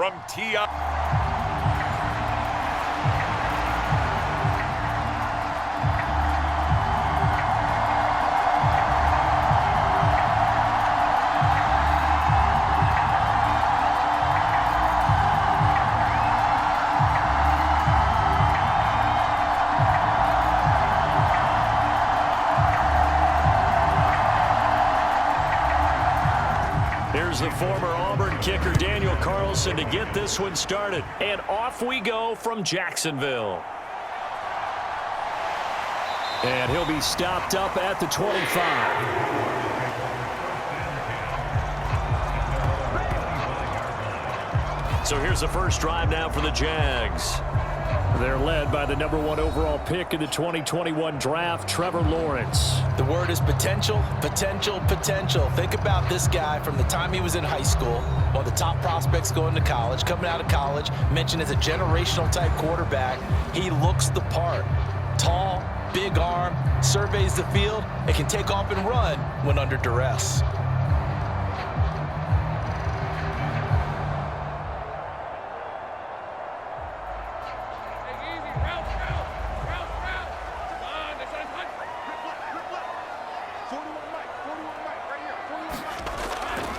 from T.I. Here's the former Auburn kicker Daniel Carlson to get this one started. And off we go from Jacksonville. And he'll be stopped up at the 25. So here's the first drive now for the Jags. They're led by the #1 overall pick in the 2021 draft, Trevor Lawrence. The word is potential, potential, potential. Think about this guy from the time he was in high school, one of the top prospects going to college, coming out of college, mentioned as a generational type quarterback. He looks the part. Tall, big arm, surveys the field, and can take off and run when under duress.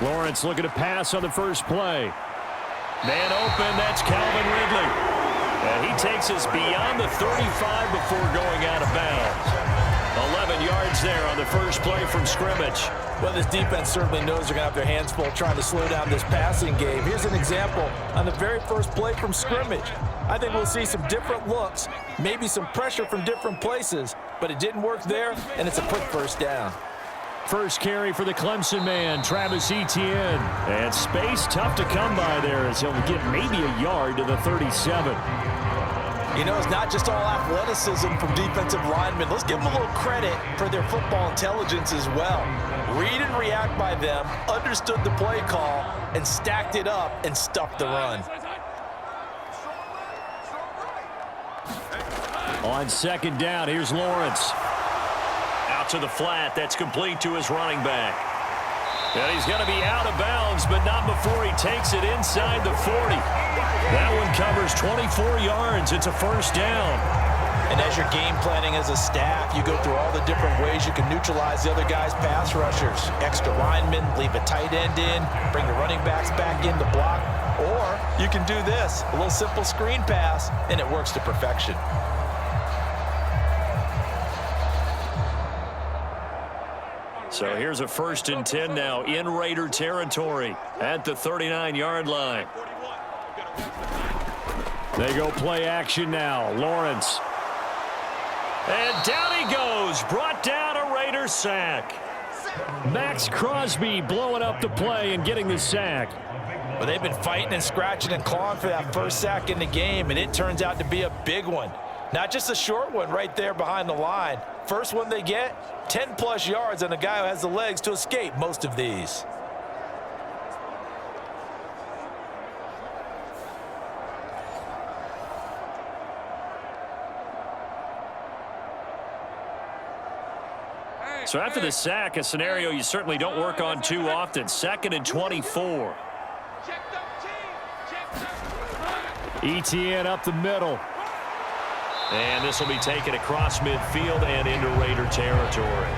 Lawrence looking to pass on the first play. Man open, that's Calvin Ridley. And he takes us beyond the 35 before going out of bounds. 11 yards there on the first play from scrimmage. Well, this defense certainly knows they're going to have their hands full trying to slow down this passing game. Here's an example on the very first play from scrimmage. I think we'll see some different looks, maybe some pressure from different places, but it didn't work there, and it's a quick first down. First carry for the Clemson man, Travis Etienne. And space tough to come by there as he'll get maybe a yard to the 37. You know, it's not just all athleticism from defensive linemen. Let's give them a little credit for their football intelligence as well. Read and react by them, understood the play call, and stacked it up and stuffed the run. On second down, here's Lawrence. Out to the flat, that's complete to his running back. And he's going to be out of bounds, but not before he takes it inside the 40. That one covers 24 yards. It's a first down. And as you're game planning as a staff, you go through all the different ways you can neutralize the other guy's pass rushers. Extra linemen, leave a tight end in, bring the running backs back in to block. Or you can do this, a little simple screen pass, and it works to perfection. So here's a 1st and 10 now in Raider territory at the 39-yard line. They go play action now. Lawrence. And down he goes. Brought down a Raider sack. Max Crosby blowing up the play and getting the sack. Well, they've been fighting and scratching and clawing for that first sack in the game, and it turns out to be a big one. Not just a short one right there behind the line. First one they get, 10-plus yards on a guy who has the legs to escape most of these. So after the sack, a scenario you certainly don't work on too often. 2nd and 24. Etienne up the middle. And this will be taken across midfield and into Raider territory.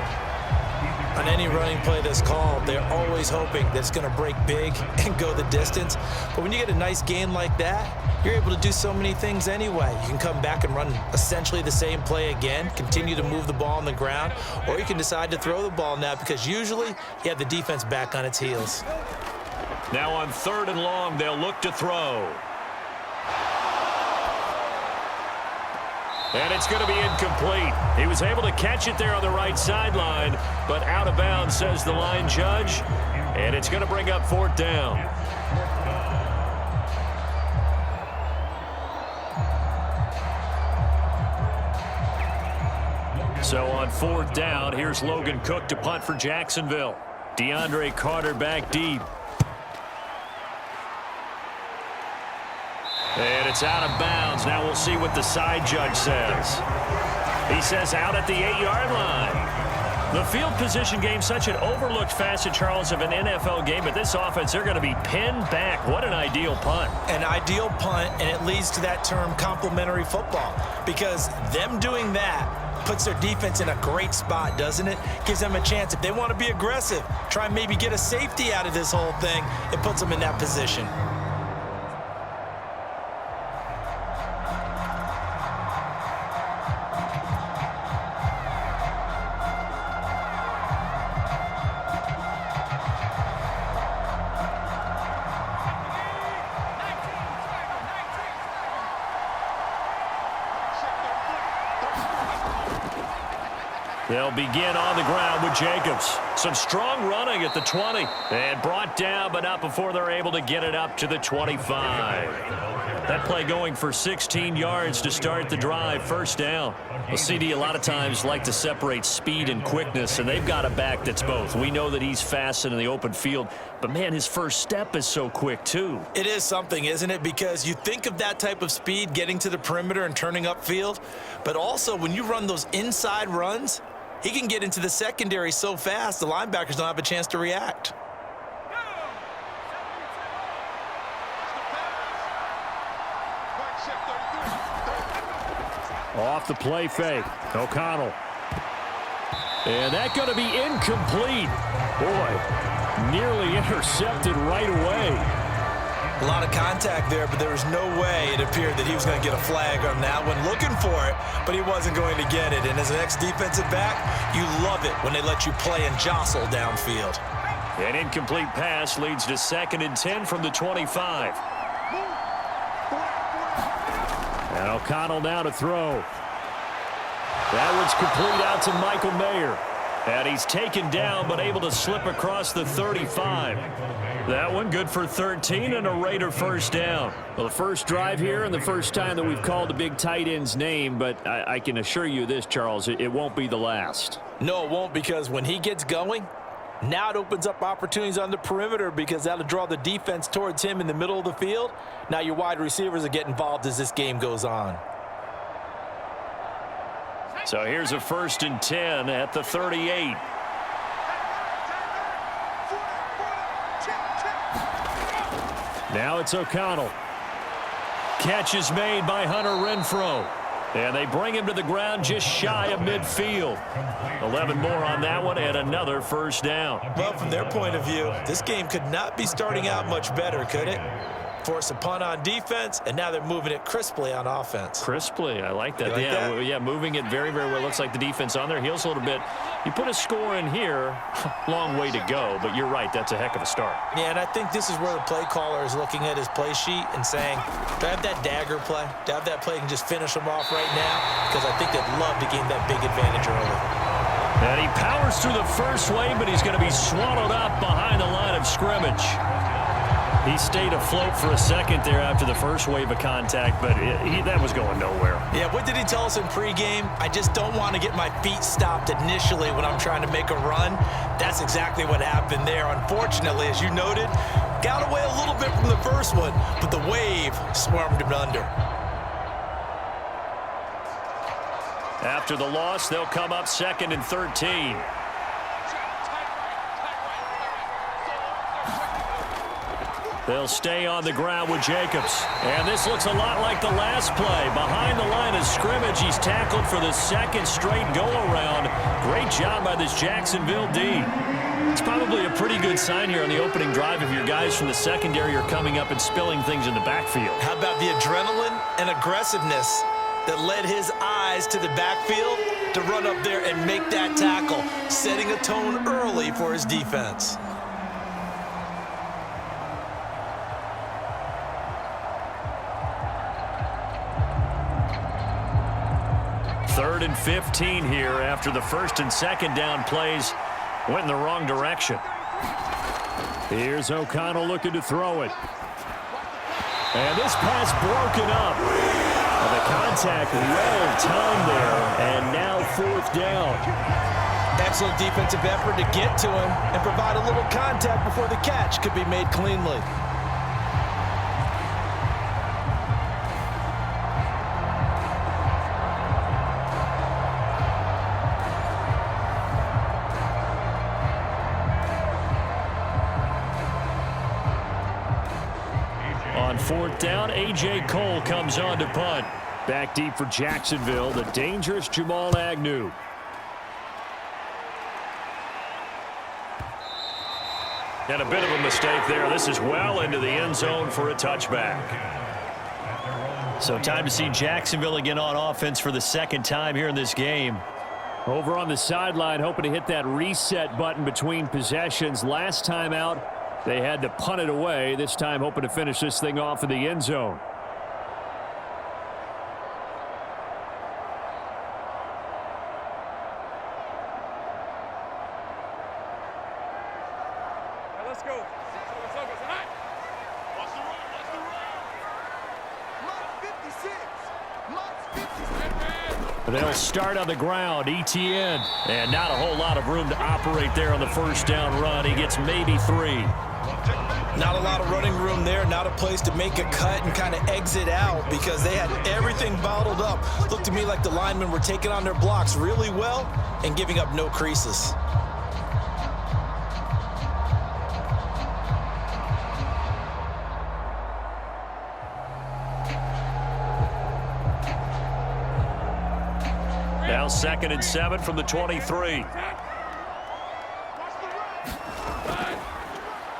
On any running play that's called, they're always hoping that it's going to break big and go the distance. But when you get a nice gain like that, you're able to do so many things anyway. You can come back and run essentially the same play again, continue to move the ball on the ground, or you can decide to throw the ball now because usually you have the defense back on its heels. Now on 3rd and long, they'll look to throw. And it's going to be incomplete. He was able to catch it there on the right sideline, but out of bounds, says the line judge. And it's going to bring up 4th down. So on 4th down, here's Logan Cook to punt for Jacksonville. DeAndre Carter back deep. And it's out of bounds. Now we'll see what the side judge says. He says out at the 8-yard line. The field position game, such an overlooked facet, Charles, of an NFL game, but this offense, they're going to be pinned back. What an ideal punt. An ideal punt, and it leads to that term complementary football, because them doing that puts their defense in a great spot, doesn't it? Gives them a chance. If they want to be aggressive, try and maybe get a safety out of this whole thing, it puts them in that position. They'll begin on the ground with Jacobs. Some strong running at the 20. And brought down, but not before they're able to get it up to the 25. That play going for 16 yards to start the drive. First down. Well, CD a lot of times like to separate speed and quickness, and they've got a back that's both. We know that he's fast in the open field, but, man, his first step is so quick, too. It is something, isn't it? Because you think of that type of speed getting to the perimeter and turning upfield, but also when you run those inside runs, he can get into the secondary so fast, the linebackers don't have a chance to react. Off the play fake, O'Connell. And that's going to be incomplete. Boy, nearly intercepted right away. A lot of contact there, but there was no way it appeared that he was going to get a flag on that one. Looking for it, but he wasn't going to get it. And as an ex-defensive back, you love it when they let you play and jostle downfield. An incomplete pass leads to 2nd and 10 from the 25. And O'Connell now to throw. That one's complete out to Michael Mayer. And he's taken down, but able to slip across the 35. That one good for 13 and a Raider first down. Well, the first drive here and the first time that we've called the big tight end's name, but I can assure you this, Charles, it won't be the last. No, it won't, because when he gets going, now it opens up opportunities on the perimeter, because that'll draw the defense towards him in the middle of the field. Now your wide receivers will get involved as this game goes on. So here's a 1st and 10 at the 38. Now it's O'Connell. Catch is made by Hunter Renfrow. And they bring him to the ground just shy of midfield. 11 more on that one and another first down. Well, from their point of view, this game could not be starting out much better, could it? Force a punt on defense, and now they're moving it crisply on offense. Crisply, I like that. Like that? Yeah, moving it very, very well. Looks like the defense on their heels a little bit. You put a score in here, long way to go, but you're right, that's a heck of a start. Yeah, and I think this is where the play caller is looking at his play sheet and saying, do I have that dagger play? Do I have that play and just finish them off right now? Because I think they'd love to gain that big advantage early. And he powers through the first wave, but he's going to be swallowed up behind the line of scrimmage. He stayed afloat for a second there after the first wave of contact, but that was going nowhere. Yeah, what did he tell us in pregame? I just don't want to get my feet stopped initially when I'm trying to make a run. That's exactly what happened there. Unfortunately, as you noted, got away a little bit from the first one, but the wave swarmed him under. After the loss, they'll come up 2nd and 13. They'll stay on the ground with Jacobs. And this looks a lot like the last play. Behind the line of scrimmage, he's tackled for the 2nd straight go-around. Great job by this Jacksonville D. It's probably a pretty good sign here on the opening drive if your guys from the secondary are coming up and spilling things in the backfield. How about the adrenaline and aggressiveness that led his eyes to the backfield to run up there and make that tackle, setting a tone early for his defense. 3rd and 15 here after the 1st and 2nd down plays went in the wrong direction. Here's O'Connell looking to throw it. And this pass broken up. The contact well timed there, and now 4th down. Excellent defensive effort to get to him and provide a little contact before the catch could be made cleanly. On fourth down, A.J. Cole comes on to punt. Back deep for Jacksonville, the dangerous Jamal Agnew. And a bit of a mistake there. This is well into the end zone for a touchback. So time to see Jacksonville again on offense for the second time here in this game. Over on the sideline, hoping to hit that reset button between possessions. Last time out, they had to punt it away. This time hoping to finish this thing off in the end zone. They'll start on the ground, ETN. And not a whole lot of room to operate there on the first down run. He gets maybe 3. Not a lot of running room there, not a place to make a cut and kind of exit out because they had everything bottled up. Looked to me like the linemen were taking on their blocks really well and giving up no creases. Now 2nd and 7 from the 23.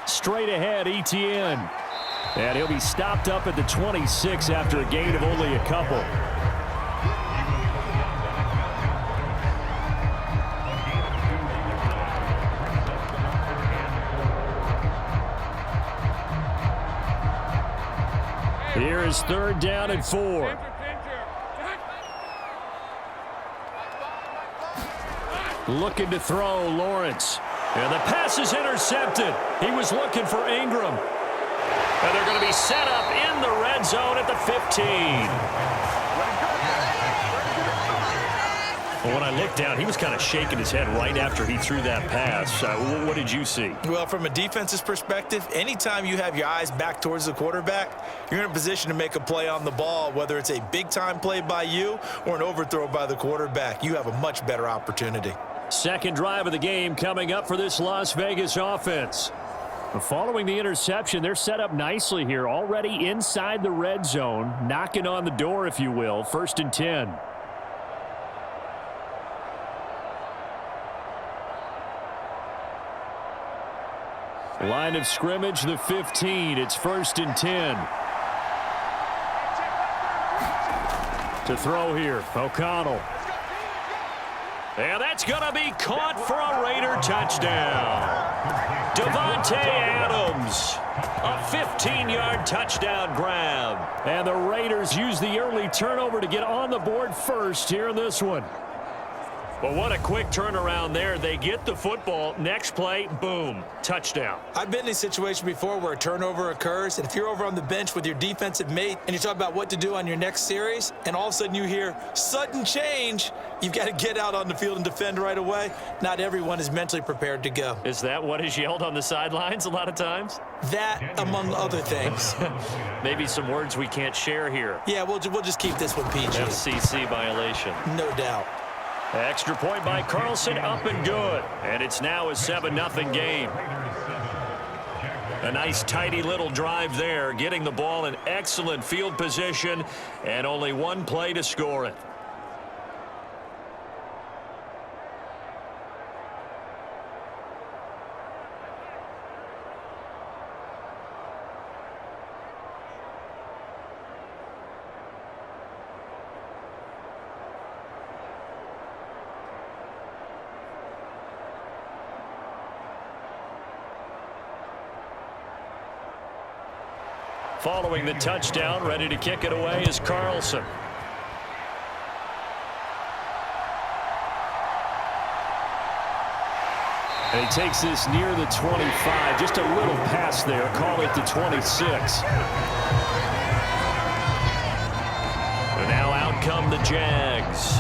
Straight ahead, ETN. And he'll be stopped up at the 26 after a gain of only a couple. Here is 3rd down and 4. Looking to throw, Lawrence. And the pass is intercepted. He was looking for Ingram. And they're going to be set up in the red zone at the 15. Well, when I looked down, he was kind of shaking his head right after he threw that pass. What did you see? Well, from a defense's perspective, anytime you have your eyes back towards the quarterback, you're in a position to make a play on the ball, whether it's a big-time play by you or an overthrow by the quarterback. You have a much better opportunity. Second drive of the game coming up for this Las Vegas offense. Following the interception, they're set up nicely here, already inside the red zone, knocking on the door, if you will. 1st and 10. Line of scrimmage, the 15. It's 1st and 10. To throw here, O'Connell. And that's going to be caught for a Raider touchdown. Devontae Adams, a 15-yard touchdown grab. And the Raiders use the early turnover to get on the board first here in this one. Well, what a quick turnaround there. They get the football. Next play, boom, touchdown. I've been in a situation before where a turnover occurs, and if you're over on the bench with your defensive mate and you talk about what to do on your next series, and all of a sudden you hear sudden change, you've got to get out on the field and defend right away. Not everyone is mentally prepared to go. Is that what is yelled on the sidelines a lot of times? That, among other things. Maybe some words we can't share here. Yeah, we'll just keep this one PG. FCC violation. No doubt. Extra point by Carlson, up and good. And it's now a 7-0 game. A nice, tidy little drive there, getting the ball in excellent field position, and only one play to score it. Following the touchdown, ready to kick it away is Carlson. And he takes this near the 25. Just a little pass there. Call it the 26. And now out come the Jags.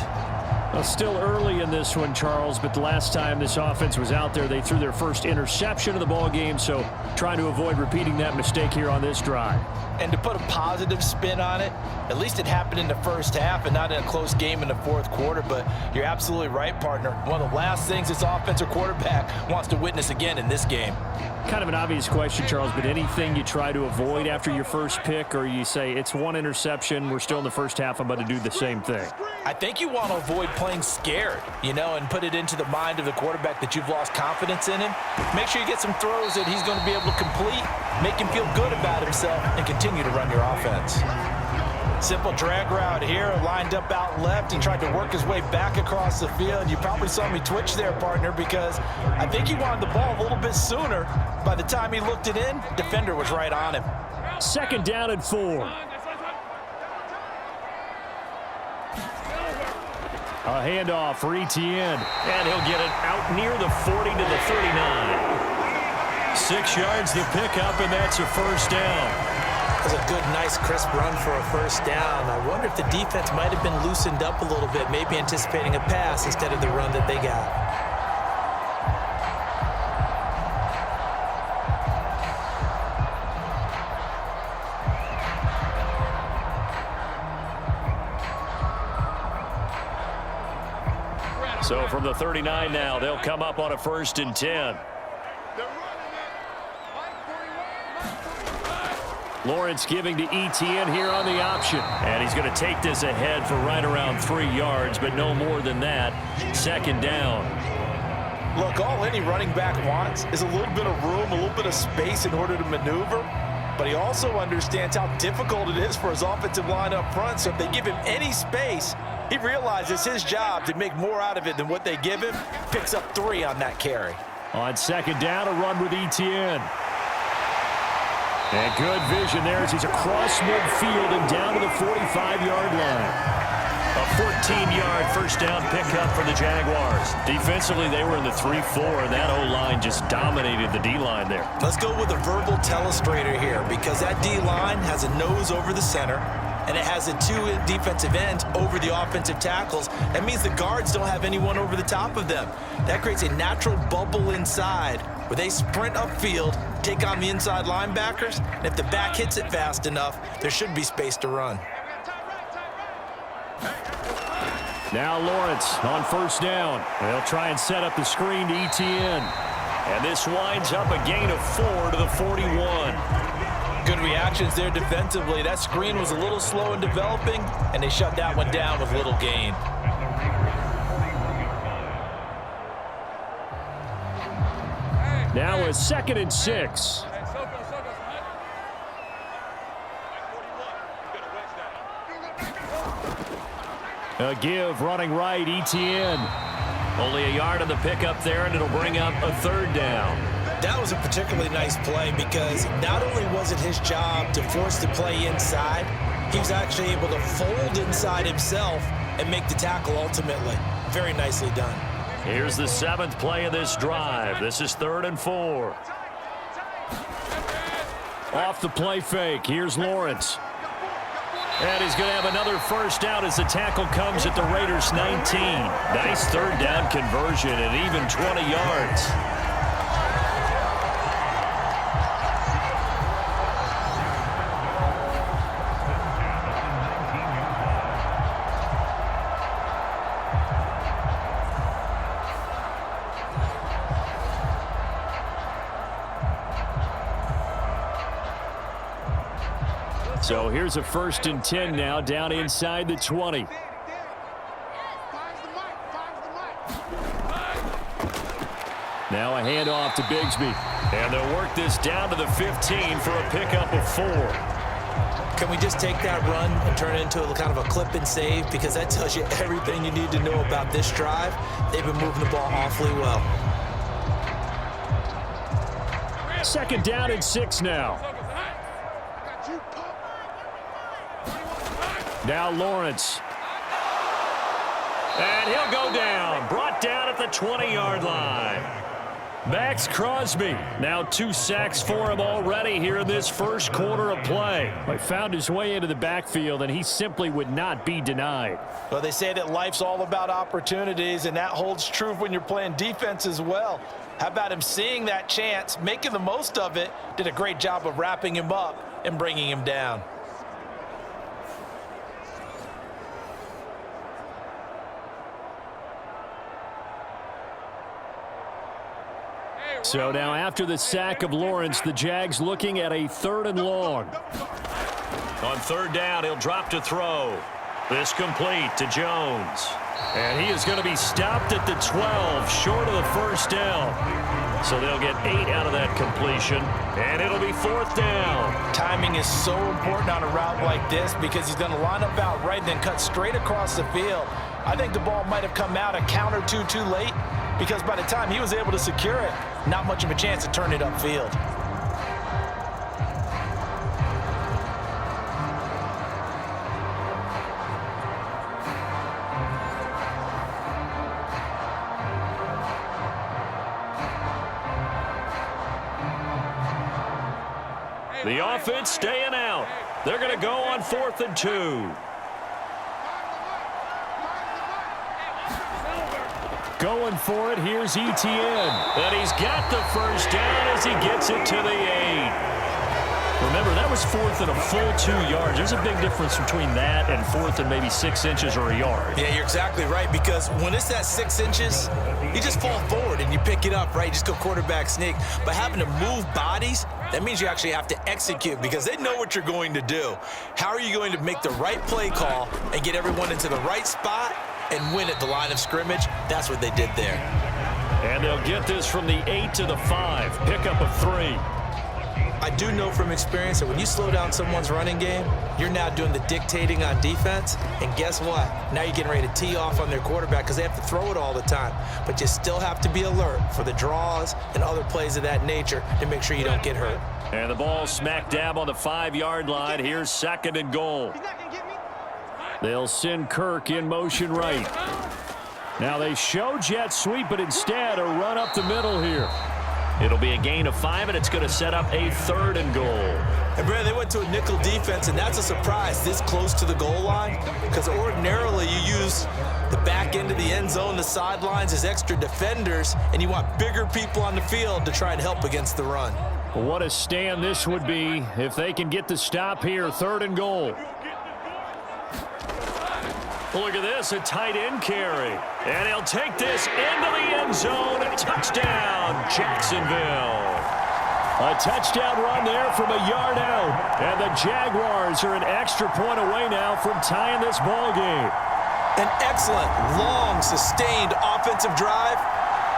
Well, still early in this one, Charles, but the last time this offense was out there, they threw their first interception of the ball game, so trying to avoid repeating that mistake here on this drive. And to put a positive spin on it, at least it happened in the first half and not in a close game in the fourth quarter. But you're absolutely right, partner. One of the last things this offensive quarterback wants to witness again in this game. Kind of an obvious question, Charles, but anything you try to avoid after your first pick, or you say it's one interception, we're still in the first half, I'm going to do the same thing? I think you want to avoid playing scared, and put it into the mind of the quarterback that you've lost confidence in him. Make sure you get some throws that he's going to be able to complete, make him feel good about himself, and continue to run your offense. Simple drag route here, lined up out left and tried to work his way back across the field. You probably saw me twitch there, partner, because I think he wanted the ball a little bit sooner. By the time he looked it in, defender was right on him. 2nd down and 4. A handoff for Etienne, and he'll get it out near the 40 to the 39. 6 yards to pick up, and that's a first down. That was a good, nice, crisp run for a first down. I wonder if the defense might have been loosened up a little bit, maybe anticipating a pass instead of the run that they got. So from the 39 now, they'll come up on a 1st and 10. Lawrence giving to Etienne here on the option. And he's going to take this ahead for right around 3 yards, but no more than that. 2nd down. Look, all any running back wants is a little bit of room, a little bit of space in order to maneuver. But he also understands how difficult it is for his offensive line up front. So if they give him any space, he realizes his job to make more out of it than what they give him. Picks up 3 on that carry. On 2nd down, a run with Etienne. And good vision there as he's across midfield and down to the 45-yard line. A 14-yard first down pickup for the Jaguars. Defensively, they were in the 3-4, and that O-line just dominated the D-line there. Let's go with a verbal telestrator here, because that D-line has a nose over the center, and it has the 2 defensive ends over the offensive tackles. That means the guards don't have anyone over the top of them. That creates a natural bubble inside where they sprint upfield, take on the inside linebackers, and if the back hits it fast enough, there should be space to run. Now Lawrence on 1st down. They'll try and set up the screen to Etienne. And this winds up a gain of 4 to the 41. Good reactions there defensively. That screen was a little slow in developing, and they shut that one down with little gain. Now a 2nd and 6. A give running right, Etienne. Only a yard on the pickup there, and it'll bring up a 3rd down. That was a particularly nice play because not only was it his job to force the play inside, he was actually able to fold inside himself and make the tackle ultimately. Very nicely done. Here's the 7th play of this drive. This is 3rd and 4. Off the play fake, here's Lawrence. And he's going to have another first down as the tackle comes at the Raiders' 19. Nice 3rd down conversion and even 20 yards. So here's a 1st and 10 now, down inside the 20. Now a handoff to Bigsby. And they'll work this down to the 15 for a pickup of 4. Can we just take that run and turn it into a kind of a clip and save? Because that tells you everything you need to know about this drive. They've been moving the ball awfully well. 2nd down and 6 now. Now Lawrence. And he'll go down. Brought down at the 20-yard line. Max Crosby. Now 2 sacks for him already here in this first quarter of play. He found his way into the backfield, and he simply would not be denied. Well, they say that life's all about opportunities, and that holds true when you're playing defense as well. How about him seeing that chance, making the most of it, did a great job of wrapping him up, and bringing him down. So now after the sack of Lawrence, the Jags looking at a 3rd and long. On 3rd down, he'll drop to throw. This complete to Jones. And he is going to be stopped at the 12, short of the 1st down. So they'll get 8 out of that completion, and it'll be 4th down. Timing is so important on a route like this because he's going to line up out right and then cut straight across the field. I think the ball might have come out a count or two too late because by the time he was able to secure it, not much of a chance to turn it upfield. The offense staying out. They're going to go on 4th and 2. Going for it, here's Etienne. And he's got the 1st down as he gets it to the 8. Remember, that was 4th and a full 2 yards. There's a big difference between that and 4th and maybe 6 inches or a yard. Yeah, you're exactly right, because when it's that 6 inches, you just fall forward and you pick it up, right? You just go quarterback sneak. But having to move bodies, that means you actually have to execute because they know what you're going to do. How are you going to make the right play call and get everyone into the right spot and win at the line of scrimmage? That's what they did there. And they'll get this from the 8 to the 5. Pickup of 3. I do know from experience that when you slow down someone's running game, you're now doing the dictating on defense. And guess what? Now you're getting ready to tee off on their quarterback because they have to throw it all the time. But you still have to be alert for the draws and other plays of that nature to make sure you don't get hurt. And the ball smack dab on the 5-yard line. Here's 2nd and goal. They'll send Kirk in motion right. Now they show jet sweep, but instead a run up the middle here. It'll be a gain of 5, and it's going to set up a 3rd and goal. And, Brad, they went to a nickel defense, and that's a surprise this close to the goal line because ordinarily you use the back end of the end zone, the sidelines as extra defenders, and you want bigger people on the field to try and help against the run. Well, what a stand this would be if they can get the stop here, 3rd and goal. Look at this, a tight end carry. And he'll take this into the end zone. Touchdown, Jacksonville. A touchdown run there from a yard out. And the Jaguars are an extra point away now from tying this ball game. An excellent, long, sustained offensive drive.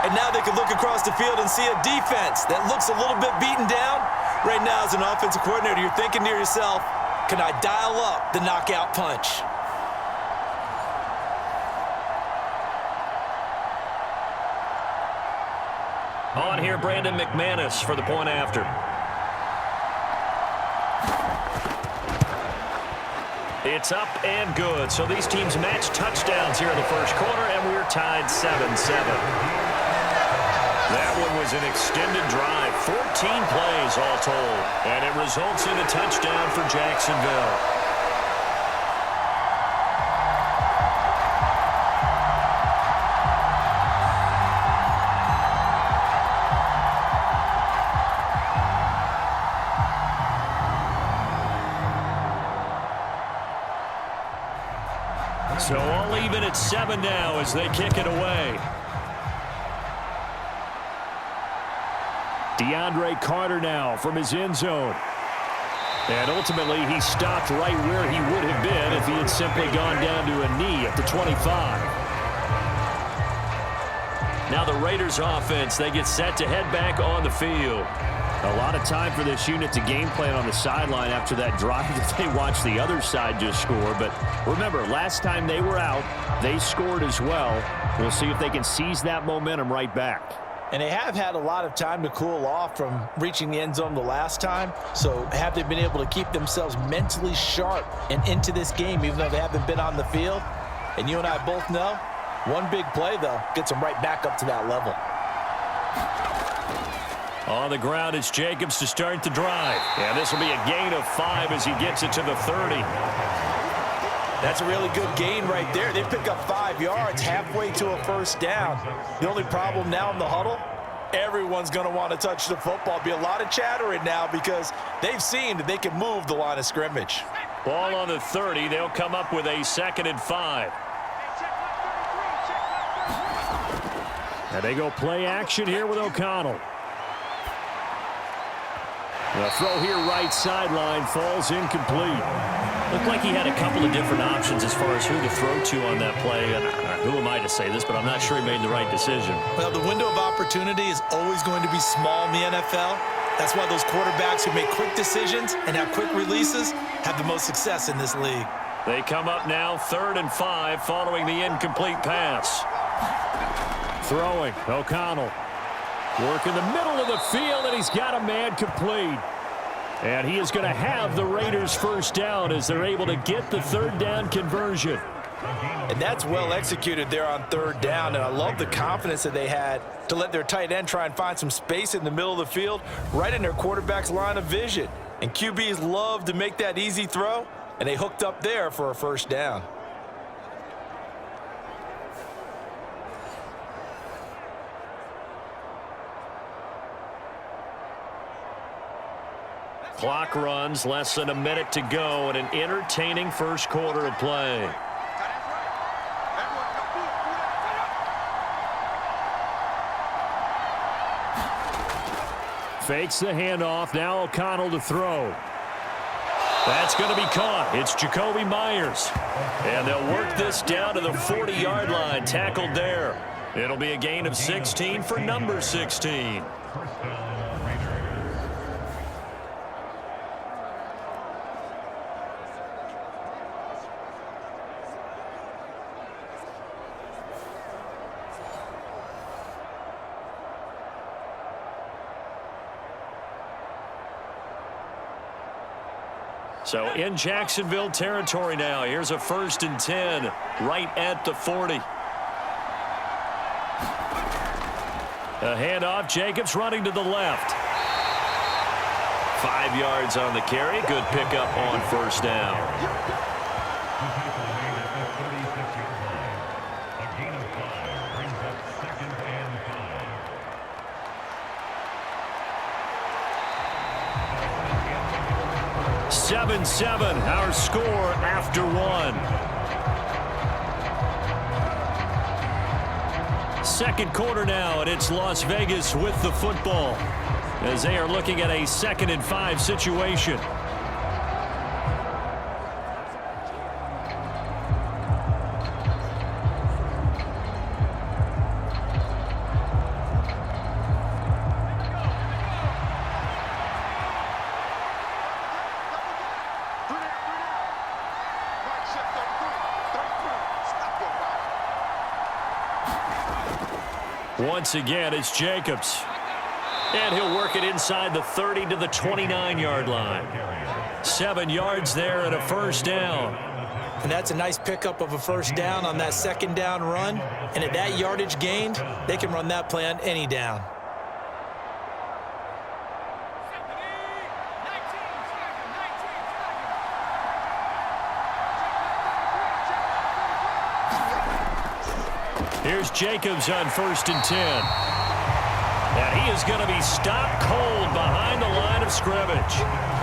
And now they can look across the field and see a defense that looks a little bit beaten down. Right now, as an offensive coordinator, you're thinking to yourself, can I dial up the knockout punch? On here, Brandon McManus for the point after. It's up and good. So these teams match touchdowns here in the first quarter, and we're tied 7-7. That one was an extended drive, 14 plays all told, and it results in a touchdown for Jacksonville. So all even at 7 now as they kick it away. DeAndre Carter now from his end zone. And ultimately he stopped right where he would have been if he had simply gone down to a knee at the 25. Now the Raiders offense, they get set to head back on the field. A lot of time for this unit to game plan on the sideline after that drive that they watched the other side just score. But remember, last time they were out, they scored as well. We'll see if they can seize that momentum right back. And they have had a lot of time to cool off from reaching the end zone the last time. So have they been able to keep themselves mentally sharp and into this game even though they haven't been on the field? And you and I both know, one big play, though, gets them right back up to that level. On the ground, it's Jacobs to start the drive. And this will be a gain of 5 as he gets it to the 30. That's a really good gain right there. They pick up 5 yards halfway to a first down. The only problem now in the huddle, everyone's going to want to touch the football. Be a lot of chattering now because They've seen that they can move the line of scrimmage. Ball on the 30. They'll come up with a 2nd and 5. And they go play action here with O'Connell. The throw here right sideline falls incomplete. Looked like he had a couple of different options as far as who to throw to on that play. And who am I to say this, but I'm not sure he made the right decision. Well, the window of opportunity is always going to be small in the NFL. That's why those quarterbacks who make quick decisions and have quick releases have the most success in this league. They come up now 3rd and 5 following the incomplete pass. Throwing, O'Connell. Work in the middle of the field, and he's got a man complete. And he is going to have the Raiders first down as they're able to get the 3rd down conversion. And that's well executed there on 3rd down, and I love the confidence that they had to let their tight end try and find some space in the middle of the field, right in their quarterback's line of vision. And QBs love to make that easy throw, and they hooked up there for a first down. Clock runs, less than a minute to go, and an entertaining first quarter of play. Fakes the handoff. Now O'Connell to throw. That's going to be caught. It's Jacoby Myers. And they'll work this down to the 40-yard line. Tackled there. It'll be a gain of 16 for number 16. So in Jacksonville territory now. Here's a 1st and 10 right at the 40. A handoff. Jacobs running to the left. 5 yards on the carry. Good pickup on first down. 7-7, our score after 1. Second quarter now, and it's Las Vegas with the football as they are looking at a 2nd and 5 situation. Once again, it's Jacobs. And he'll work it inside the 30 to the 29-yard line. 7 yards there and a first down. And that's a nice pickup of a first down on that 2nd down run. And at that yardage gained, they can run that play on any down. Here's Jacobs on 1st and 10. And he is going to be stopped cold behind the line of scrimmage.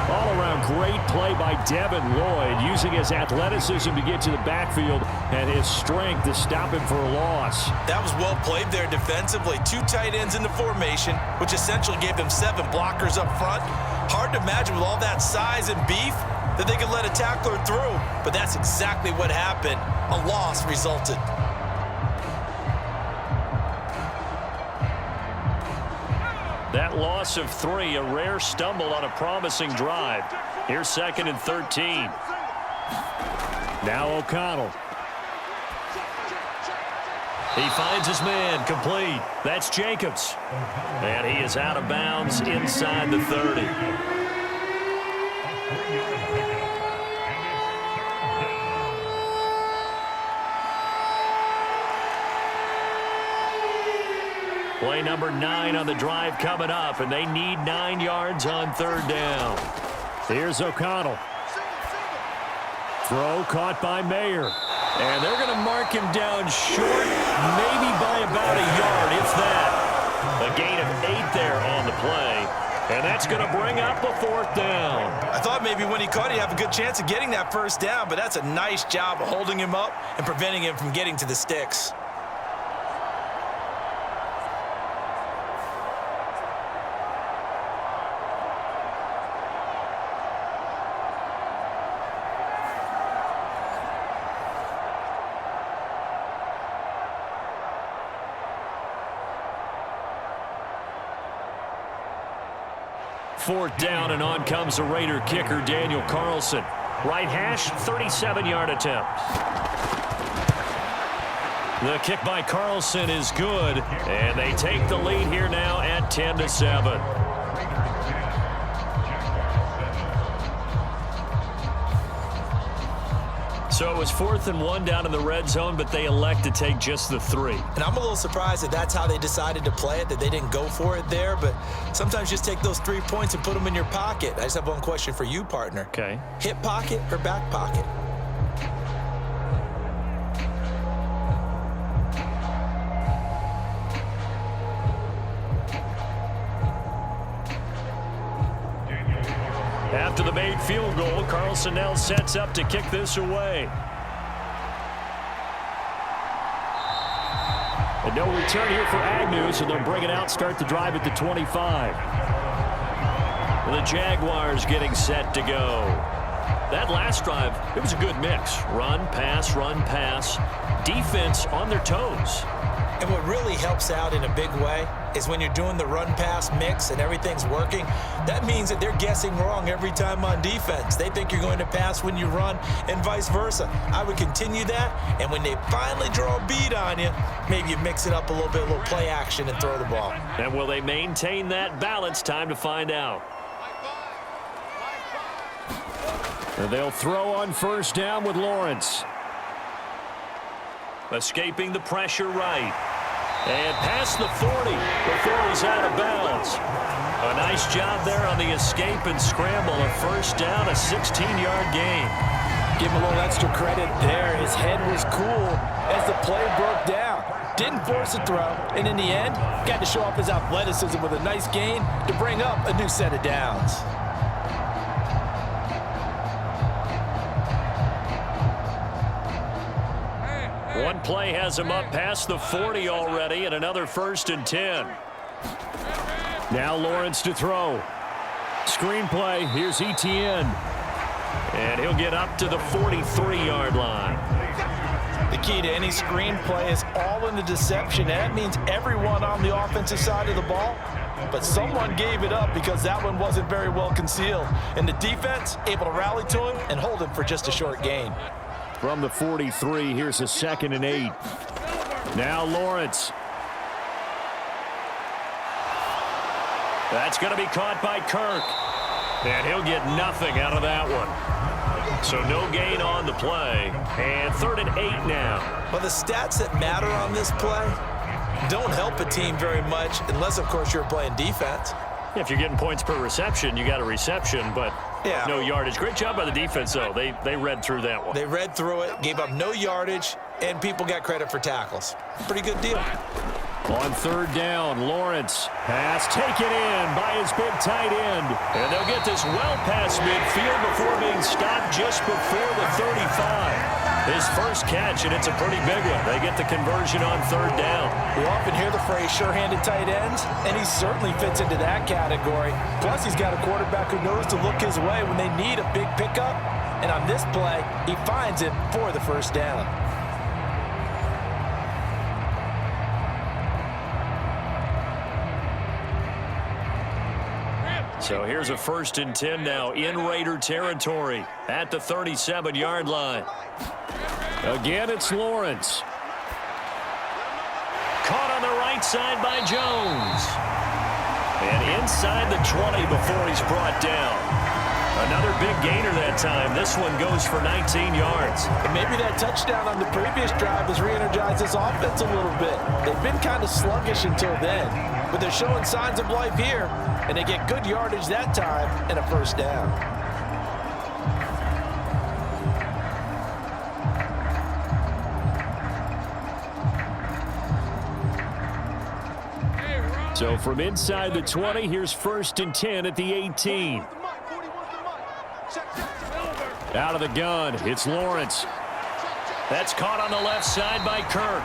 All-around great play by Devin Lloyd, using his athleticism to get to the backfield and his strength to stop him for a loss. That was well played there defensively. 2 tight ends in the formation, which essentially gave them 7 blockers up front. Hard to imagine with all that size and beef that they could let a tackler through. But that's exactly what happened. A loss resulted. That loss of 3, a rare stumble on a promising drive. Here's 2nd and 13. Now O'Connell. He finds his man, complete. That's Jacobs. And he is out of bounds inside the 30. Play number 9 on the drive coming up, and they need 9 yards on 3rd down. Here's O'Connell. Throw caught by Mayer. And they're going to mark him down short, maybe by about a yard, if that. A gain of 8 there on the play. And that's going to bring up a 4th down. I thought maybe when he caught it, he'd have a good chance of getting that first down, but that's a nice job of holding him up and preventing him from getting to the sticks. Fourth down, and on comes the Raider kicker, Daniel Carlson. Right hash, 37-yard attempt. The kick by Carlson is good, and they take the lead here now at 10-7. So it was 4th and 1 down in the red zone, but they elect to take just the 3. And I'm a little surprised that that's how they decided to play it, that they didn't go for it there. But sometimes just take those 3 points and put them in your pocket. I just have one question for you, partner. Okay. Hip pocket or back pocket? After the made field goal, Carlson now sets up to kick this away. And no return here for Agnew, so they'll bring it out, start the drive at the 25. The Jaguars getting set to go. That last drive, it was a good mix. Run, pass, defense on their toes. And what really helps out in a big way is when you're doing the run-pass mix and everything's working, that means that they're guessing wrong every time on defense. They think you're going to pass when you run and vice versa. I would continue that, and when they finally draw a beat on you, maybe you mix it up a little bit, a little play action and throw the ball. And will they maintain that balance? Time to find out. And they'll throw on first down with Lawrence. Escaping the pressure right. And past the 40 before he's out of bounds. A nice job there on the escape and scramble. A first down, a 16-yard gain. Give him a little extra credit there. His head was cool as the play broke down. Didn't force a throw, and in the end, got to show off his athleticism with a nice gain to bring up a new set of downs. One play has him up past the 40 already, and another 1st and 10. Now Lawrence to throw. Screen play. Here's Etienne. And he'll get up to the 43-yard line. The key to any screen play is all in the deception. And that means everyone on the offensive side of the ball. But someone gave it up because that one wasn't very well concealed. And the defense able to rally to him and hold him for just a short gain. From the 43, here's a 2nd and 8. Now Lawrence. That's going to be caught by Kirk. And he'll get nothing out of that one. So no gain on the play. And 3rd and 8 now. Well, the stats that matter on this play don't help a team very much unless, of course, you're playing defense. If you're getting points per reception, you got a reception, but no yardage. Great job by the defense, though. They read through that one. They read through it, gave up no yardage, and people got credit for tackles. Pretty good deal. On 3rd down, Lawrence. Pass taken in by his big tight end. And they'll get this well past midfield before being stopped just before the 35. His first catch, and it's a pretty big one. They get the conversion on 3rd down. We often hear the phrase sure-handed tight ends, and he certainly fits into that category. Plus, he's got a quarterback who knows to look his way when they need a big pickup. And on this play, he finds it for the first down. So here's a 1st and 10 now in Raider territory at the 37-yard line. Again, it's Lawrence. Caught on the right side by Jones. And inside the 20 before he's brought down. Another big gainer that time. This one goes for 19 yards. And maybe that touchdown on the previous drive has re-energized this offense a little bit. They've been kind of sluggish until then, but they're showing signs of life here, and they get good yardage that time and a first down. Hey, Ron. So from inside the 20, here's 1st and 10 at the 18. Out of the gun, it's Lawrence. That's caught on the left side by Kirk.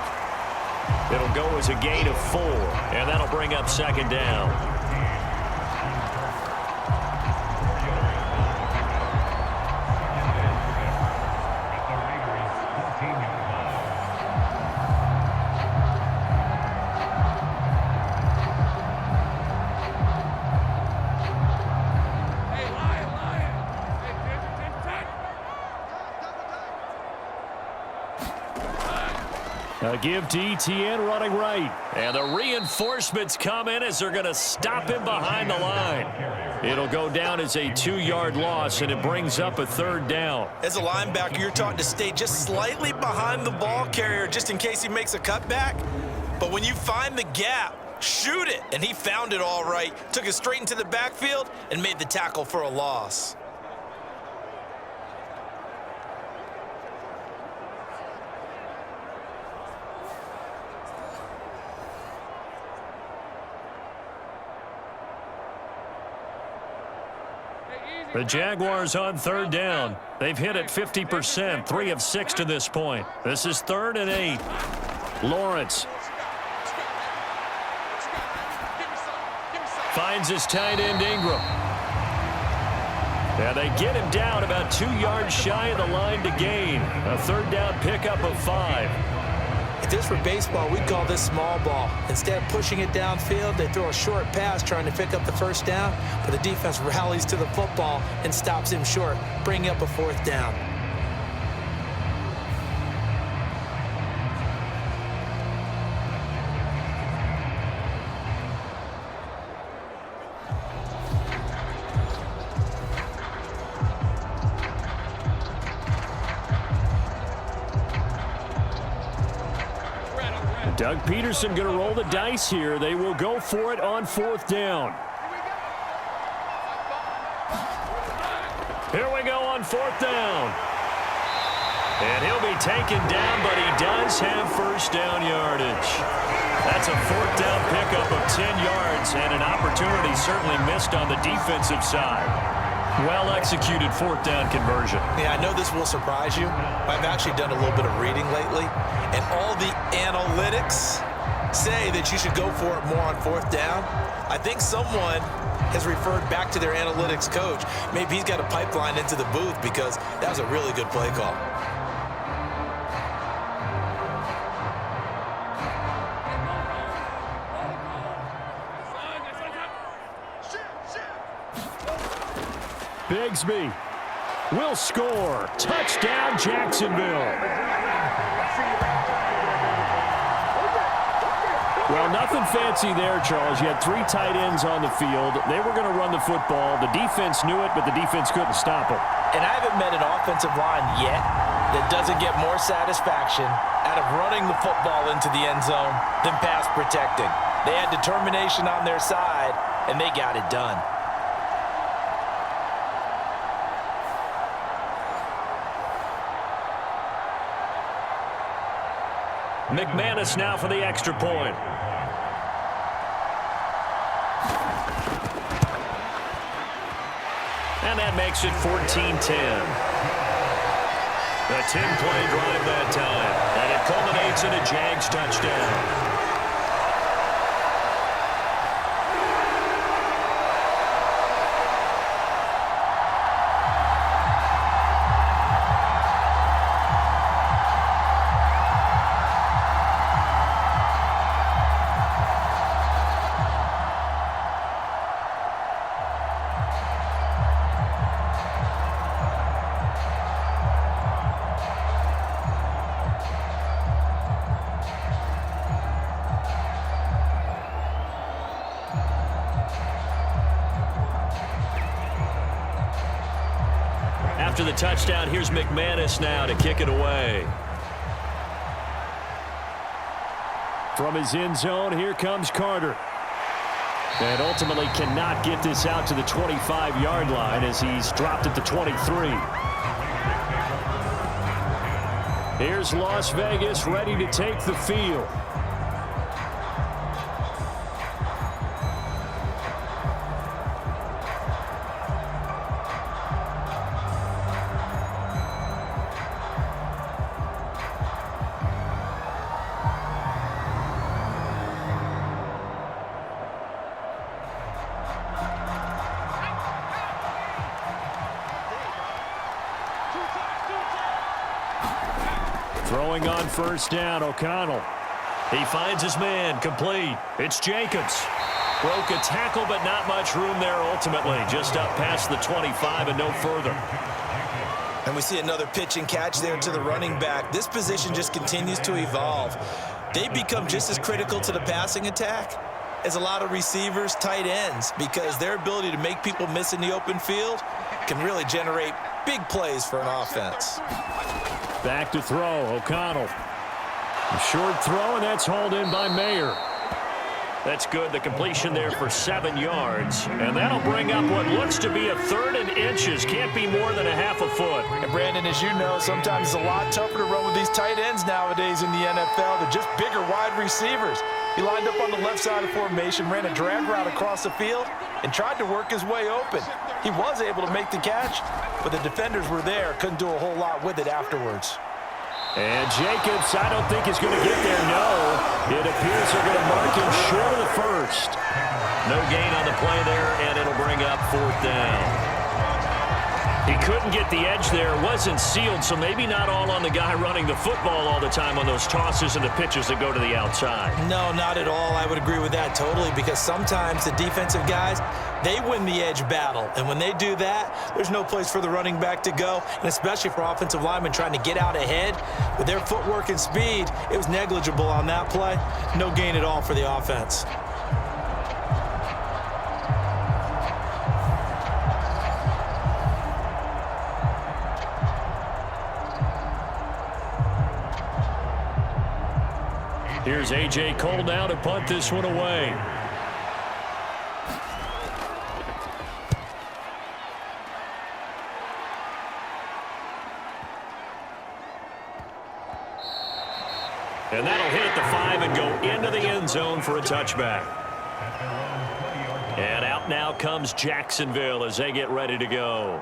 It'll go as a gain of 4, and that'll bring up 2nd down. A give to Etienne running right. And the reinforcements come in as they're going to stop him behind the line. It'll go down as a 2-yard loss, and it brings up a 3rd down. As a linebacker, you're taught to stay just slightly behind the ball carrier just in case he makes a cutback. But when you find the gap, shoot it. And he found it all right. Took it straight into the backfield and made the tackle for a loss. The Jaguars on 3rd down. They've hit it 50%, 3 of 6 to this point. This is 3rd and 8. Lawrence finds his tight end Ingram. And they get him down about 2 yards shy of the line to gain. A 3rd down pickup of 5. If this were baseball, we'd call this small ball. Instead of pushing it downfield, they throw a short pass trying to pick up the 1st down, but the defense rallies to the football and stops him short, bringing up a 4th down. Doug Peterson going to roll the dice here. They will go for it on 4th down. Here we go on 4th down. And he'll be taken down, but he does have 1st down yardage. That's a 4th down pickup of 10 yards, and an opportunity certainly missed on the defensive side. Well-executed 4th down conversion. Yeah, I know this will surprise you. I've actually done a little bit of reading lately, and all the analytics say that you should go for it more on 4th down. I think someone has referred back to their analytics coach. Maybe he's got a pipeline into the booth because that was a really good play call. Bigsby will score. Touchdown, Jacksonville. Well, nothing fancy there, Charles. You had 3 tight ends on the field. They were going to run the football. The defense knew it, but the defense couldn't stop it. And I haven't met an offensive line yet that doesn't get more satisfaction out of running the football into the end zone than pass protecting. They had determination on their side, and they got it done. McManus now for the extra point. And that makes it 14-10. A 10-play drive that time. And it culminates in a Jags touchdown. After the touchdown, here's McManus now to kick it away. From his end zone, here comes Carter. And ultimately cannot get this out to the 25-yard line as he's dropped at the 23. Here's Las Vegas ready to take the field. Throwing on first down, O'Connell. He finds his man, complete. It's Jacobs. Broke a tackle, but not much room there ultimately. Just up past the 25 and no further. And we see another pitch and catch there to the running back. This position just continues to evolve. They become just as critical to the passing attack as a lot of receivers, tight ends, because their ability to make people miss in the open field can really generate big plays for an offense. Back to throw, O'Connell. A short throw, and that's hauled in by Mayer. That's good. The completion there for 7 yards. And that'll bring up what looks to be a 3rd and inches. Can't be more than a half a foot. And Brandon, as you know, sometimes it's a lot tougher to run with these tight ends nowadays in the NFL. They're just bigger wide receivers. He lined up on the left side of formation, ran a drag route across the field, and tried to work his way open. He was able to make the catch, but the defenders were there. Couldn't do a whole lot with it afterwards. And Jacobs, I don't think he's going to get there. No, it appears they're going to mark him short of the first. No gain on the play there, and it'll bring up 4th down. He couldn't get the edge there. Wasn't sealed, so maybe not all on the guy running the football all the time on those tosses and the pitches that go to the outside. No, not at all. I would agree with that totally, because sometimes the defensive guys, they win the edge battle. And when they do that, there's no place for the running back to go, and especially for offensive linemen trying to get out ahead. With their footwork and speed, it was negligible on that play. No gain at all for the offense. Here's A.J. Cole now to punt this one away. And that'll hit at the 5 and go into the end zone for a touchback. And out now comes Jacksonville as they get ready to go.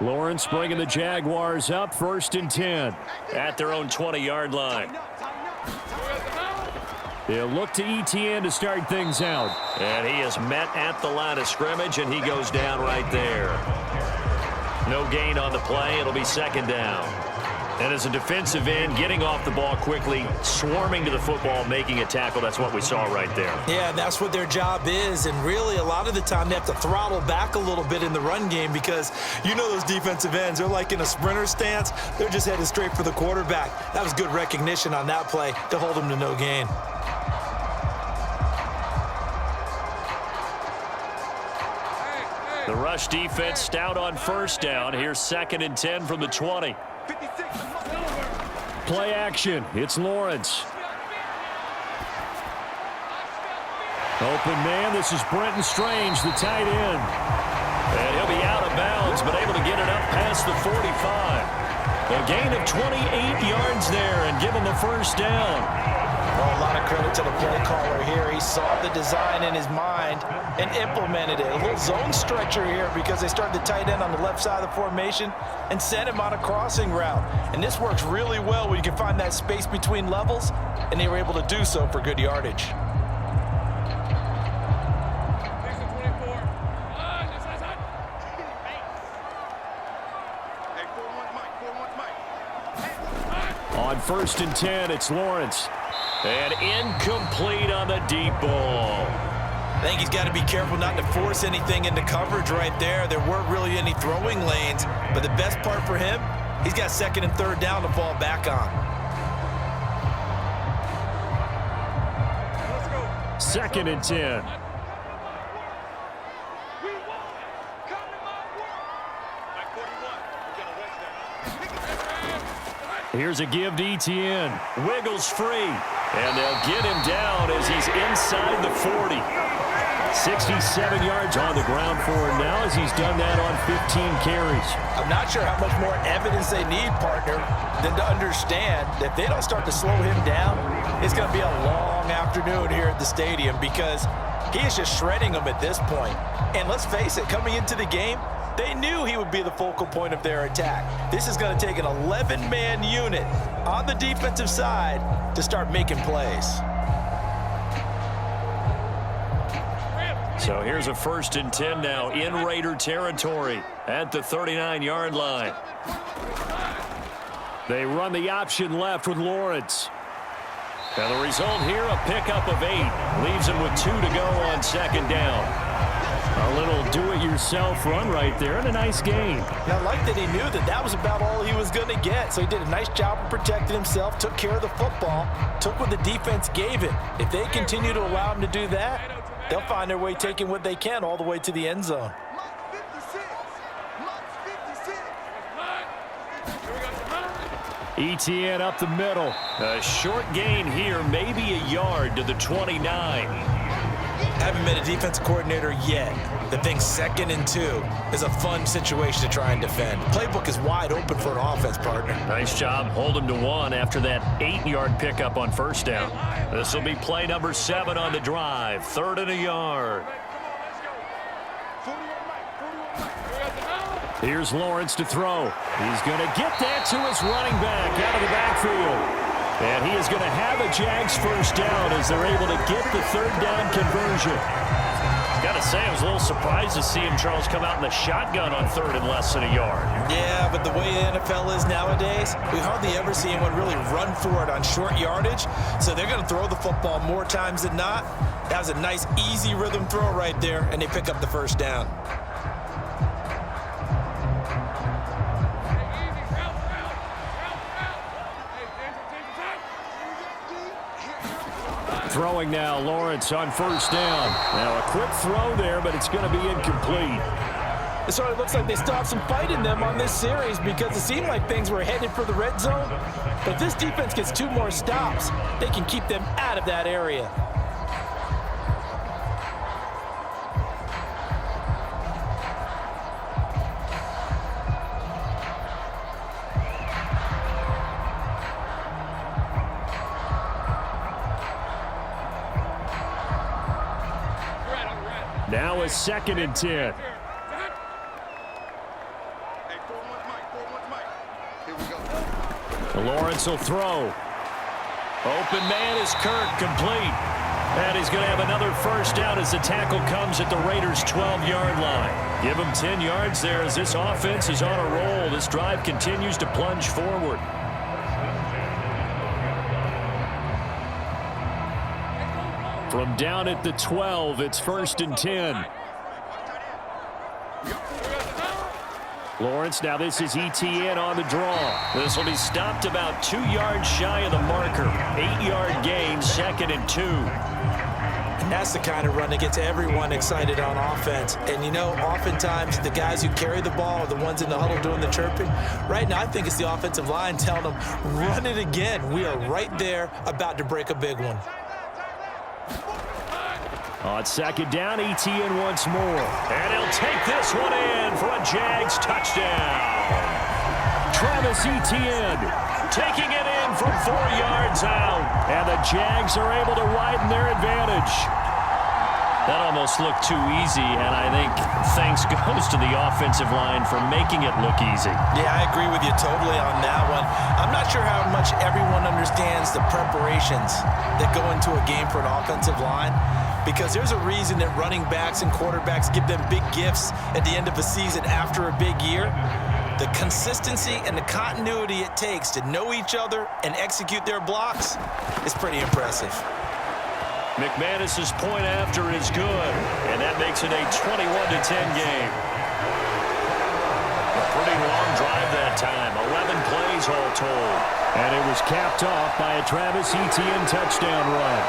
Lawrence bringing the Jaguars up, 1st and 10 at their own 20-yard line. They'll look to ETN to start things out. And he is met at the line of scrimmage, and he goes down right there. No gain on the play. It'll be 2nd down. And as a defensive end, getting off the ball quickly, swarming to the football, making a tackle, that's what we saw right there. Yeah, that's what their job is, and really a lot of the time they have to throttle back a little bit in the run game, because you know those defensive ends, they're like in a sprinter stance. They're just headed straight for the quarterback. That was good recognition on that play to hold him to no gain. The rush defense stout on 1st down. Here's 2nd and 10 from the 20. Play action. It's Lawrence. Open man. This is Brenton Strange, the tight end. And he'll be out of bounds, but able to get it up past the 45. A gain of 28 yards there and give him a 1st down. Well, a lot of credit to the play caller here. He saw the design in his mind and implemented it. A little zone stretcher here because they started the tight end on the left side of the formation and sent him on a crossing route. And this works really well when you can find that space between levels, and they were able to do so for good yardage. On 1st and 10, it's Lawrence. And incomplete on the deep ball. I think he's got to be careful not to force anything into coverage right there. There weren't really any throwing lanes, but the best part for him, he's got 2nd and 3rd down to fall back on. 2nd and 10. Here's a give to ETN. Wiggles free. And they'll get him down as he's inside the 40. 67 yards on the ground for him now as he's done that on 15 carries. I'm not sure how much more evidence they need, partner, than to understand that if they don't start to slow him down, it's going to be a long afternoon here at the stadium because he is just shredding them at this point. And let's face it, coming into the game, they knew he would be the focal point of their attack. This is going to take an 11-man unit on the defensive side to start making plays. So here's a 1st and 10 now in Raider territory at the 39-yard line. They run the option left with Lawrence. And the result here, a pickup of 8. Leaves him with 2 to go on 2nd down. A little do-it-yourself run right there and a nice gain. I like that he knew that that was about all he was going to get. So he did a nice job of protecting himself, took care of the football, took what the defense gave him. If they continue to allow him to do that, they'll find their way taking what they can all the way to the end zone. ETN up the middle. A short gain here, maybe a yard to the 29. Haven't been a defense coordinator yet that thinks 2nd and 2 is a fun situation to try and defend. Playbook is wide open for an offense, partner. Nice job holding to 1 after that 8-yard pickup on 1st down. This will be play number 7 on the drive. 3rd and a yard. Here's Lawrence to throw. He's going to get that to his running back out of the backfield. And he is going to have a Jags 1st down as they're able to get the 3rd down conversion. Got to say, I was a little surprised to see him, Charles, come out in the shotgun on 3rd and less than a yard. Yeah, but the way the NFL is nowadays, we hardly ever see anyone really run for it on short yardage. So they're going to throw the football more times than not. That was a nice, easy rhythm throw right there, and they pick up the 1st down. Throwing now, Lawrence on 1st down. Now a quick throw there, but it's going to be incomplete. It sort of looks like they stopped some fight in them on this series because it seemed like things were headed for the red zone. But if this defense gets 2 more stops, they can keep them out of that area. Now a 2nd and 10. Lawrence will throw. Open man is Kirk, complete. And he's going to have another 1st down as the tackle comes at the Raiders' 12-yard line. Give him 10 yards there as this offense is on a roll. This drive continues to plunge forward. From down at the 12, it's 1st and 10. Lawrence, now this is ETN on the draw. This will be stopped about 2 yards shy of the marker. 8-yard gain, 2nd and 2. And that's the kind of run that gets everyone excited on offense. And, you know, oftentimes the guys who carry the ball are the ones in the huddle doing the chirping. Right now, I think it's the offensive line telling them, run it again. We are right there about to break a big one. On 2nd down, ETN once more. And he'll take this one in for a Jags touchdown. Travis Etienne taking it in from 4 yards out. And the Jags are able to widen their advantage. That almost looked too easy, and I think thanks goes to the offensive line for making it look easy. Yeah, I agree with you totally on that one. I'm not sure how much everyone understands the preparations that go into a game for an offensive line, because there's a reason that running backs and quarterbacks give them big gifts at the end of a season after a big year. The consistency and the continuity it takes to know each other and execute their blocks is pretty impressive. McManus's point after is good, and that makes it a 21-10 game. A pretty long drive that time, 11 plays all told. And it was capped off by a Travis Etienne touchdown run.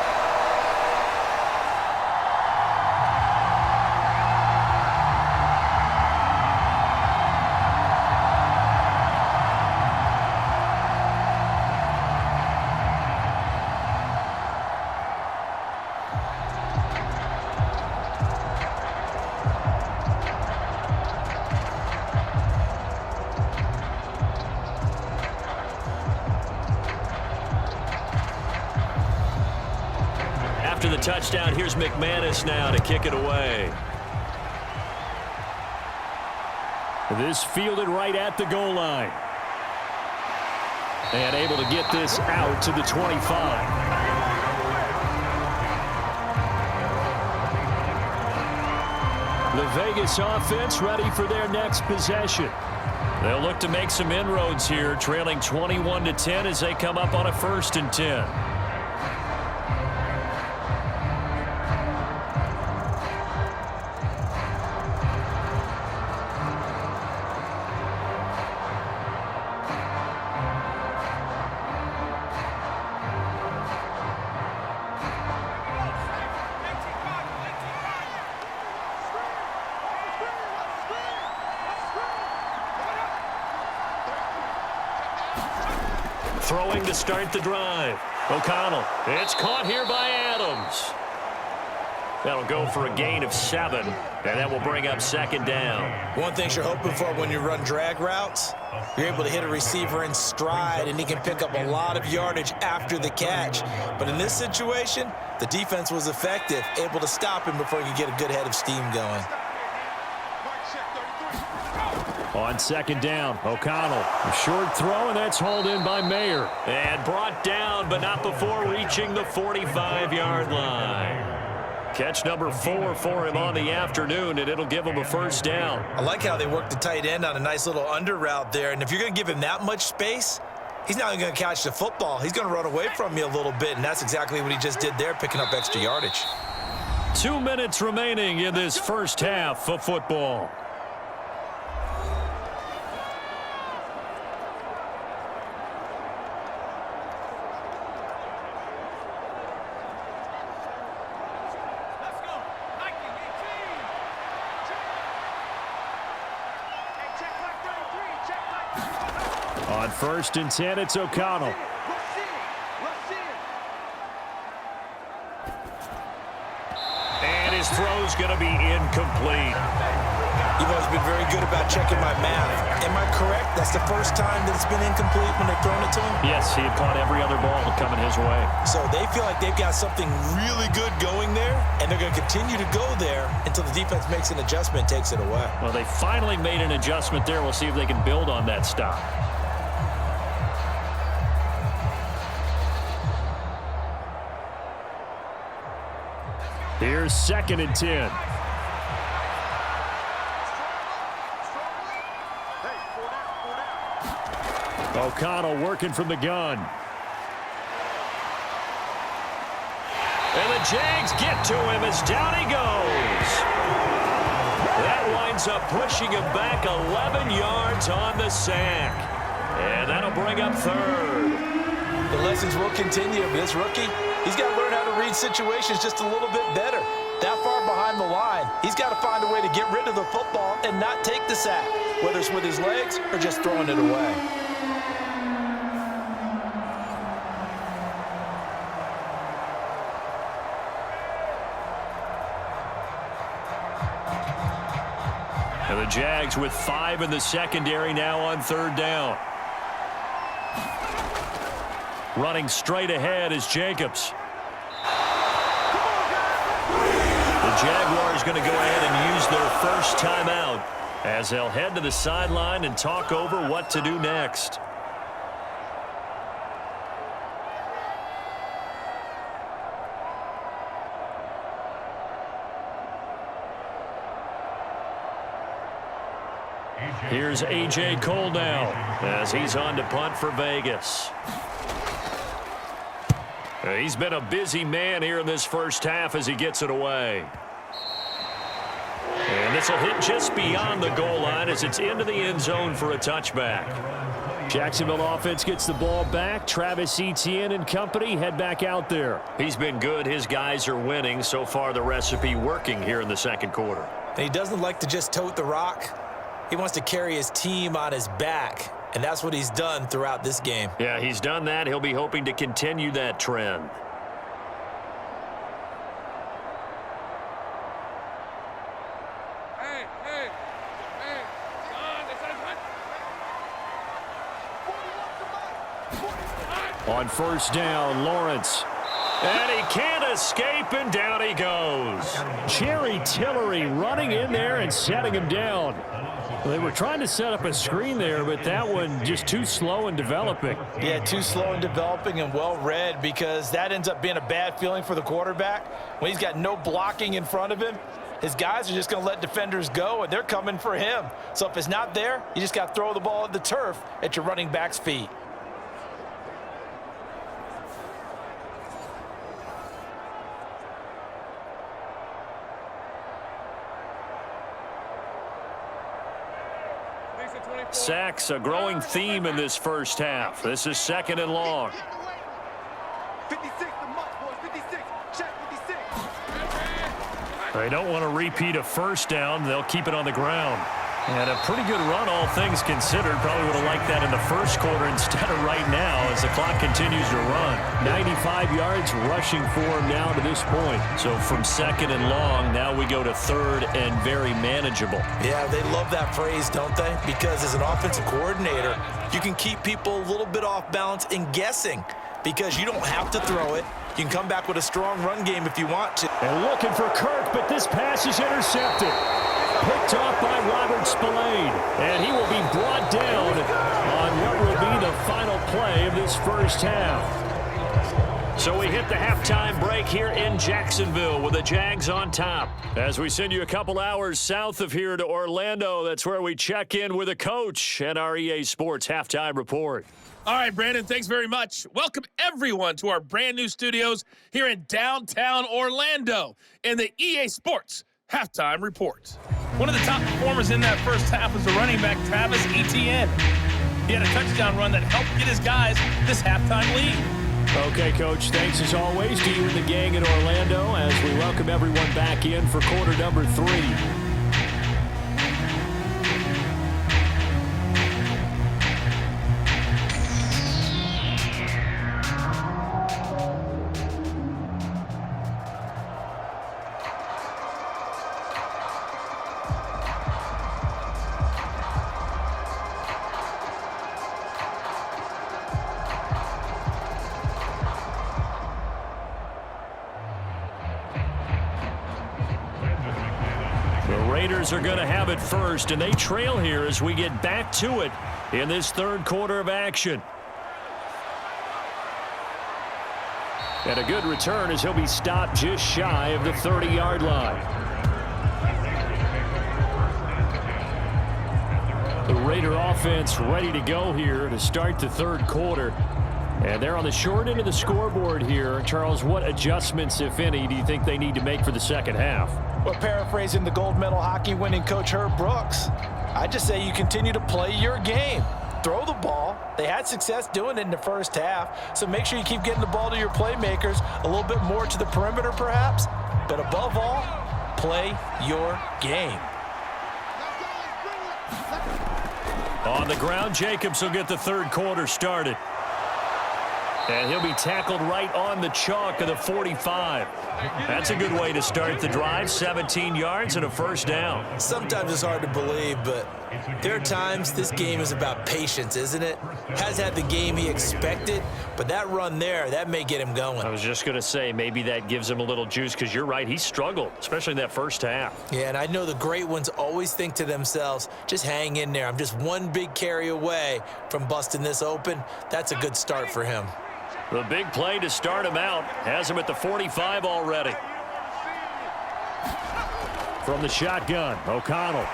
the touchdown. Here's McManus now to kick it away. This fielded right at the goal line. And able to get this out to the 25. The Vegas offense ready for their next possession. They'll look to make some inroads here, trailing 21-10 as they come up on a 1st and 10. Throwing to start the drive. O'Connell. It's caught here by Adams. That'll go for a gain of 7, and that will bring up 2nd down. One thing you're hoping for when you run drag routes, you're able to hit a receiver in stride, and he can pick up a lot of yardage after the catch. But in this situation, the defense was effective, able to stop him before he could get a good head of steam going. On 2nd down, O'Connell. A short throw, and that's hauled in by Mayer. And brought down, but not before reaching the 45-yard line. Catch number 4 for him on the afternoon, and it'll give him a 1st down. I like how they work the tight end on a nice little under route there. And if you're going to give him that much space, he's not going to catch the football. He's going to run away from you a little bit, and that's exactly what he just did there, picking up extra yardage. 2 minutes remaining in this first half of football. On 1st and 10, it's O'Connell. And his throw's going to be incomplete. You've always been very good about checking my math. Am I correct? That's the first time that it's been incomplete when they've thrown it to him? Yes, he had caught every other ball coming his way. So they feel like they've got something really good going there, and they're going to continue to go there until the defense makes an adjustment and takes it away. Well, they finally made an adjustment there. We'll see if they can build on that stop. Here's 2nd and 10. O'Connell working from the gun. And the Jags get to him as down he goes. That winds up pushing him back 11 yards on the sack. And that'll bring up 3rd. The lessons will continue. This rookie, he's got to learn how to read situations just a little bit better. That far behind the line, he's got to find a way to get rid of the football and not take the sack, whether it's with his legs or just throwing it away. And the Jags with 5 in the secondary now on 3rd down. Running straight ahead is Jacobs. The Jaguars going to go ahead and use their first timeout as they'll head to the sideline and talk over what to do next. Here's A.J. Cole now as he's on to punt for Vegas. He's been a busy man here in this first half as he gets it away. And this will hit just beyond the goal line as it's into the end zone for a touchback. Jacksonville offense gets the ball back. Travis Etienne and company head back out there. He's been good. His guys are winning. So far, the recipe working here in the second quarter. And he doesn't like to just tote the rock. He wants to carry his team on his back, and that's what he's done throughout this game. Yeah, he's done that. He'll be hoping to continue that trend. On 1st down, Lawrence. And he can't escape, and down he goes. Jerry Tillery running in there and setting him down. Well, they were trying to set up a screen there, but that one just too slow in developing. Yeah, too slow in developing and well read, because that ends up being a bad feeling for the quarterback. When he's got no blocking in front of him, his guys are just going to let defenders go, and they're coming for him. So if it's not there, you just got to throw the ball at the turf at your running back's feet. Sacks, a growing theme in this first half. This is 2nd and long. 56, the mark, boys. 56. Check 56. They don't want to repeat a first down. They'll keep it on the ground. And a pretty good run, all things considered. Probably would have liked that in the first quarter instead of right now as the clock continues to run. 95 yards rushing for him now to this point. So from 2nd and long, now we go to 3rd and very manageable. Yeah, they love that phrase, don't they? Because as an offensive coordinator, you can keep people a little bit off balance and guessing, because you don't have to throw it. You can come back with a strong run game if you want to. And looking for Kirk, but this pass is intercepted. Picked off by Robert Spillane, and he will be brought down on what will be the final play of this first half. So we hit the halftime break here in Jacksonville with the Jags on top. As we send you a couple hours south of here to Orlando, that's where we check in with a coach and our EA Sports halftime report. All right, Brandon, thanks very much. Welcome, everyone, to our brand new studios here in downtown Orlando in the EA Sports halftime report. One of the top performers in that first half was the running back, Travis Etienne. He had a touchdown run that helped get his guys this halftime lead. Okay, Coach, thanks as always to you and the gang in Orlando as we welcome everyone back in for quarter number 3. Raiders are going to have it first, and they trail here as we get back to it in this third quarter of action. And a good return as he'll be stopped just shy of the 30-yard line. The Raider offense ready to go here to start the third quarter. And they're on the short end of the scoreboard here. Charles, what adjustments, if any, do you think they need to make for the second half? Well, paraphrasing the gold medal hockey winning coach Herb Brooks, I just say you continue to play your game. Throw the ball. They had success doing it in the first half, so make sure you keep getting the ball to your playmakers, a little bit more to the perimeter perhaps, but above all, play your game. On the ground, Jacobs will get the third quarter started. And he'll be tackled right on the chalk of the 45. That's a good way to start the drive. 17 yards and a first down. Sometimes it's hard to believe, but there are times this game is about patience, isn't it? Has had the game he expected, but that run there, that may get him going. I was just going to say, maybe that gives him a little juice, because you're right, he struggled, especially in that first half. Yeah, and I know the great ones always think to themselves, just hang in there. I'm just one big carry away from busting this open. That's a good start for him. The big play to start him out has him at the 45 already. From the shotgun, O'Connell.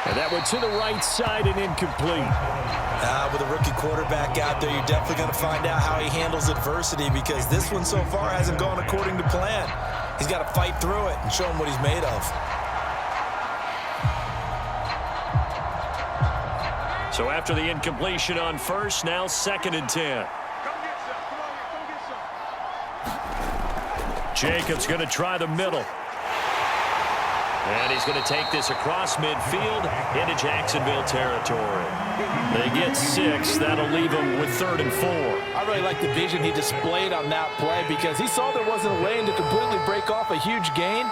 And that went to the right side and incomplete. With a rookie quarterback out there, you're definitely going to find out how he handles adversity, because this one so far hasn't gone according to plan. He's got to fight through it and show him what he's made of. So after the incompletion on first, now 2nd and 10. Jacobs going to try the middle. And he's going to take this across midfield into Jacksonville territory. They get 6. That'll leave them with 3rd and 4. I really like the vision he displayed on that play, because he saw there wasn't a lane to completely break off a huge gain.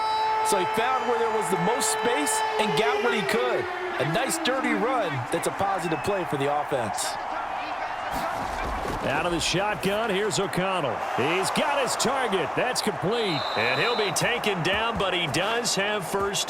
So he found where there was the most space and got what he could. A nice, dirty run that's a positive play for the offense. Out of the shotgun, here's O'Connell. He's got his target. That's complete. And he'll be taken down, but he does have first